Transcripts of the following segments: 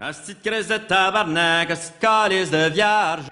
Asti de crise de tabarnak, asti de calice de vierge.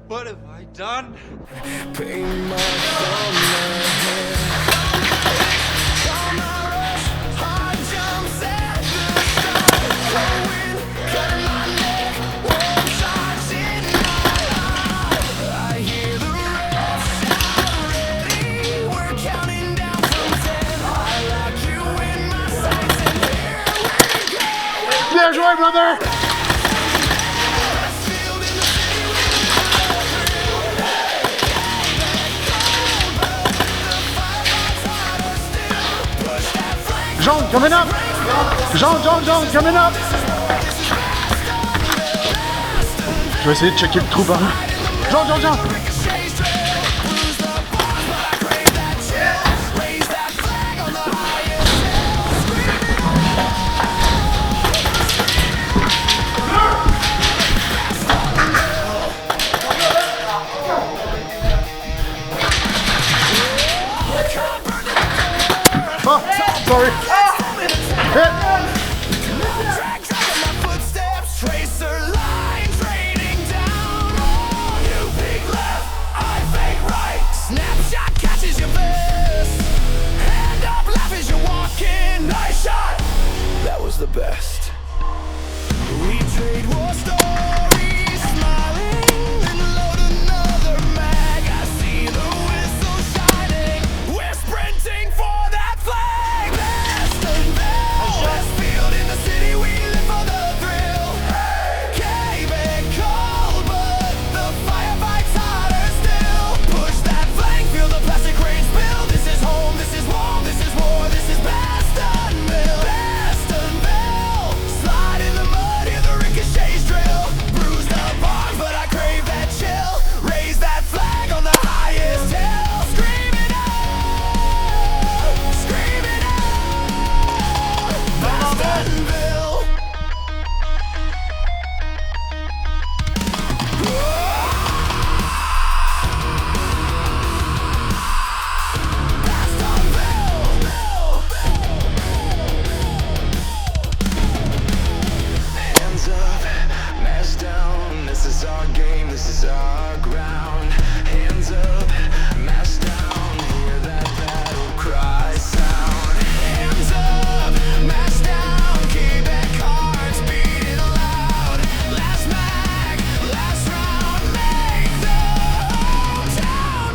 What have I done? Pain marks on my head. Summer rush, hard jumps at the start. Blowing, cutting my neck, warm shots in my heart. I hear the refs shout ready. We're counting down from 10. I lock you in my sights and here we go. Bien joué, brother! Jean, coming up! Jean, coming up! Je vais essayer de checker le trou par là. Jean! Oh, sorry. That was the best. We trade war stories, smiling and load another mag. I see the whistle shining. We're sprinting for that flag. Bastonville, Westfield in the city. We live for the thrill. Cave and cold, but the firefights harder still. Push that flank, feel the plastic rain spill. This is home, this is warm, this is war, this is Bastonville. Slide in the mud, hear the ricochets drill. Bruised up arms, but I crave that chill. Raise that flag on the highest hill. Scream it out, Bastonville. Hands up, mask down. This is our game, this is our ground. Hands up, mask down. Hear that battle cry sound. Hands up, mask down. Quebec cards beating loud. Last mag, last round. Make the hometown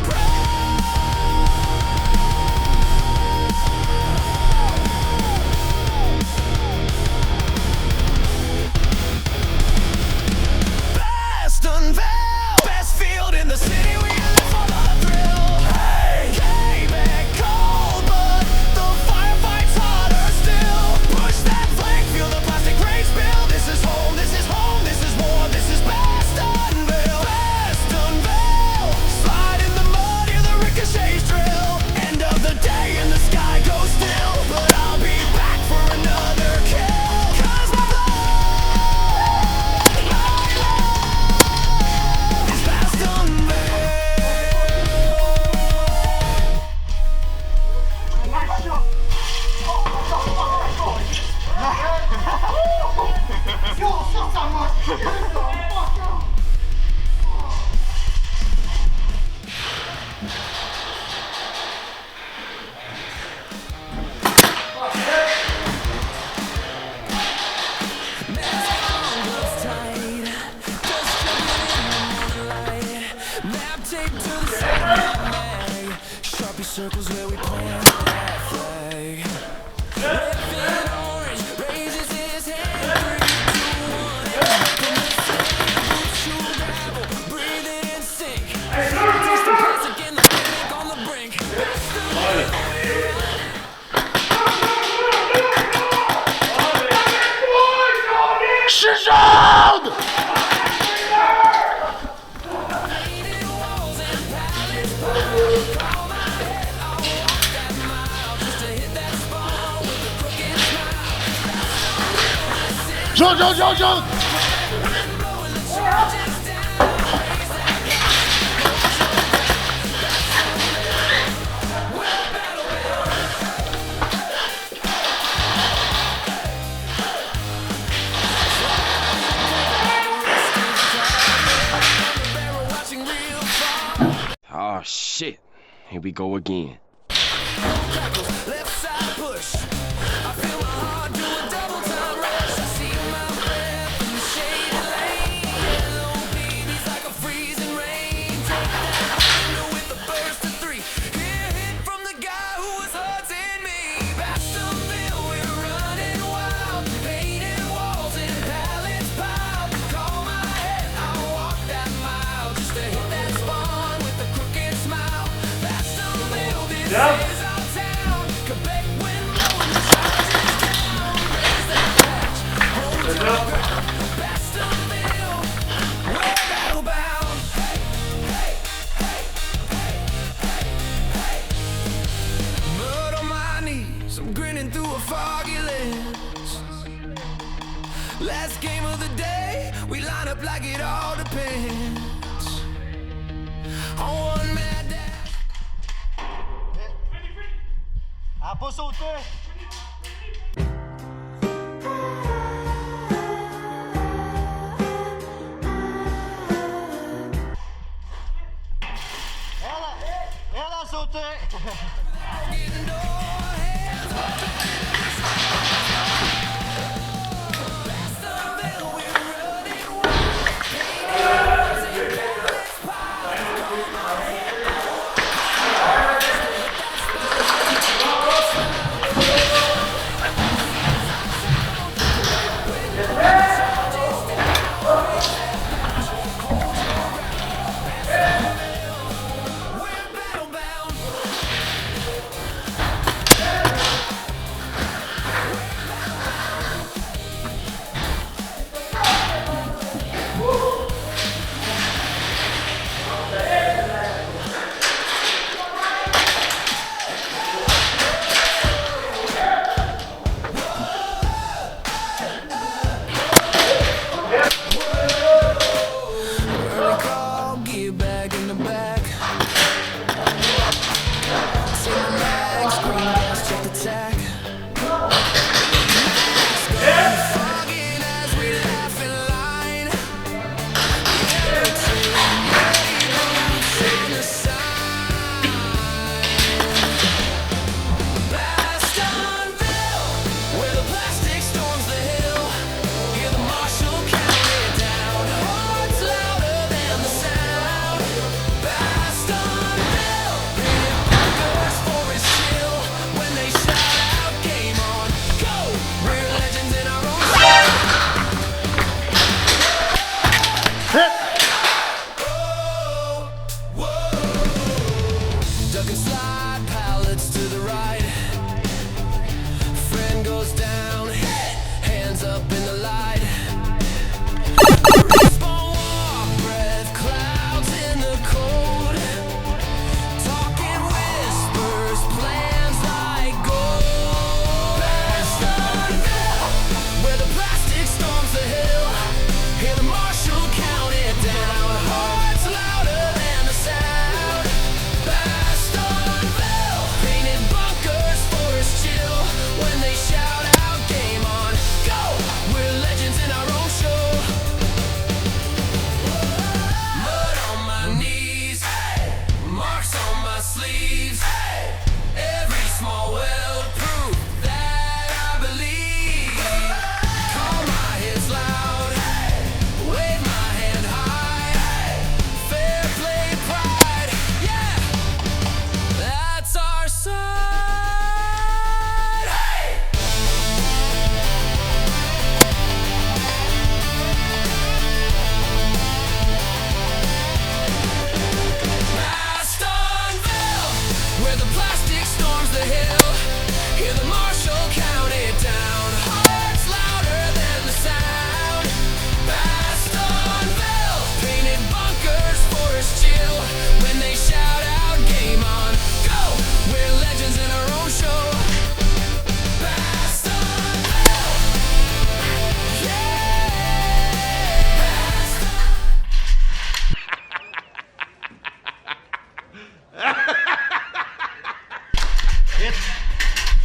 Bastonville, best field in the city. We live for the thrill. Hey, came and cold, but the firefights harder still. Push that flank, feel the plastic rain spill. This is home, this is home, this is war, this is Bastonville. Bastonville, slide in the mud, hear the ricochets drill. End of the day and the sky goes still, but I'll be back for another kill. 'Cause my blood is Bastonville. Sharpie circles where we plant that flag. Red, fit, orange, raises his hand. 3, 2, 1, and up in the sand. Boots, shoe, gravel, breathe it in sync. Taste the classic and the panic on the brink. Jaune, jaune, jaune, jaune. Oh shit, here we go again. Left side push. I feel my heart do a double time rush. I see my breath in the shaded lane. Yellow baby's like a freezing rain. Take that window with a burst of 3. Here hit from the guy who was hurting me. Bastonville, we're running wild. Painted walls and pallets piled. Call my head, I'll walk that mile just to hit that spawn with a crooked smile. Bastonville, this is our town. Quebec wind blowing the charges down. Raise that hatch, hold your ground. Bastonville, we're battle bound. Hey, hey, hey, hey, hey, hey. Mud on my knees, I'm grinning through a foggy lens. Last game of the day, we line up like it all depends on one mad dash. Ah, pas sauter. Elle a sauté. Bastonville, we're running wild. Painted walls and pallets piled.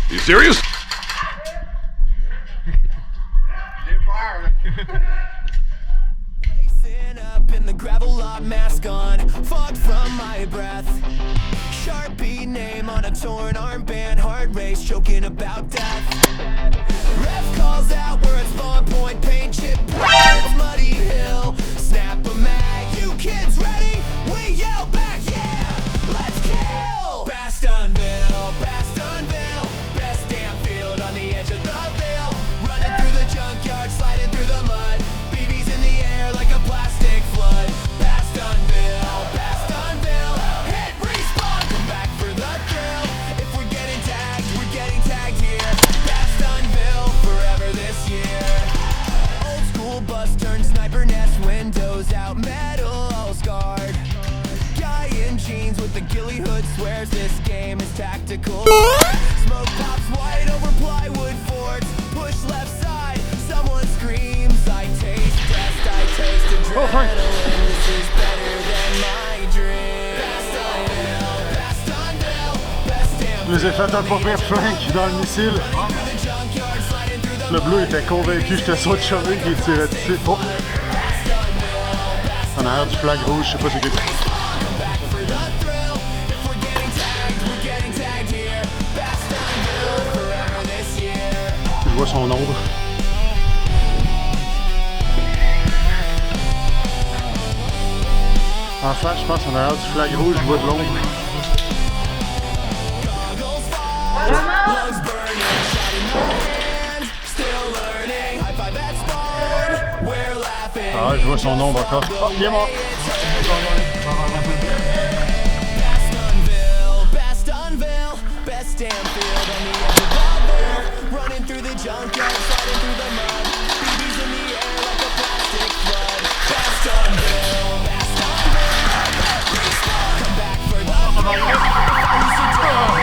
You serious? Racing up in the gravel lot, mask on, fog from my breath. Sharpie name on a torn armband, heart race, choking about death. Ref calls out, we're at spawn point, paint chip, it's muddy hill. Snap a mag, you kids ready? We yell back, yeah, let's kill! Bastonville, Bastonville, best damn field on the edge of the Ville. Running through the junkyard, sliding through the mud. BB's in the air like a plastic flood. Bastonville, Bastonville, hit respawn, come back for the thrill. If we're getting tagged here. Bastonville, forever this year. Old school bus turned sniper nest, windows out, metal all scarred. Guy in jeans with the ghillie hood swears this game is tactical. Smoke pops white over plywood forts. Push left side, someone screams. I taste adrenaline. This is better than my dream. Bastonville, Bastonville, best damn. Je les ai fait un pauvre flank dans le missile. Le bleu était convaincu que j'étais son chummy qui tirait dessus. Oh. En arrière du flag rouge, je sais pas c'est qui. Je vois son ombre. En face, je pense en arrière du flag rouge, je vois de l'ombre. Ah, je vois son ombre encore. Oh, il est mort! Bastonville, best damn field on the edge of Bastonville. Running through the junkyard, sliding through the mud. BB's in the air like a plastic flood. Bastonville, Bastonville, respawn, come back for the thrill. If I used to die,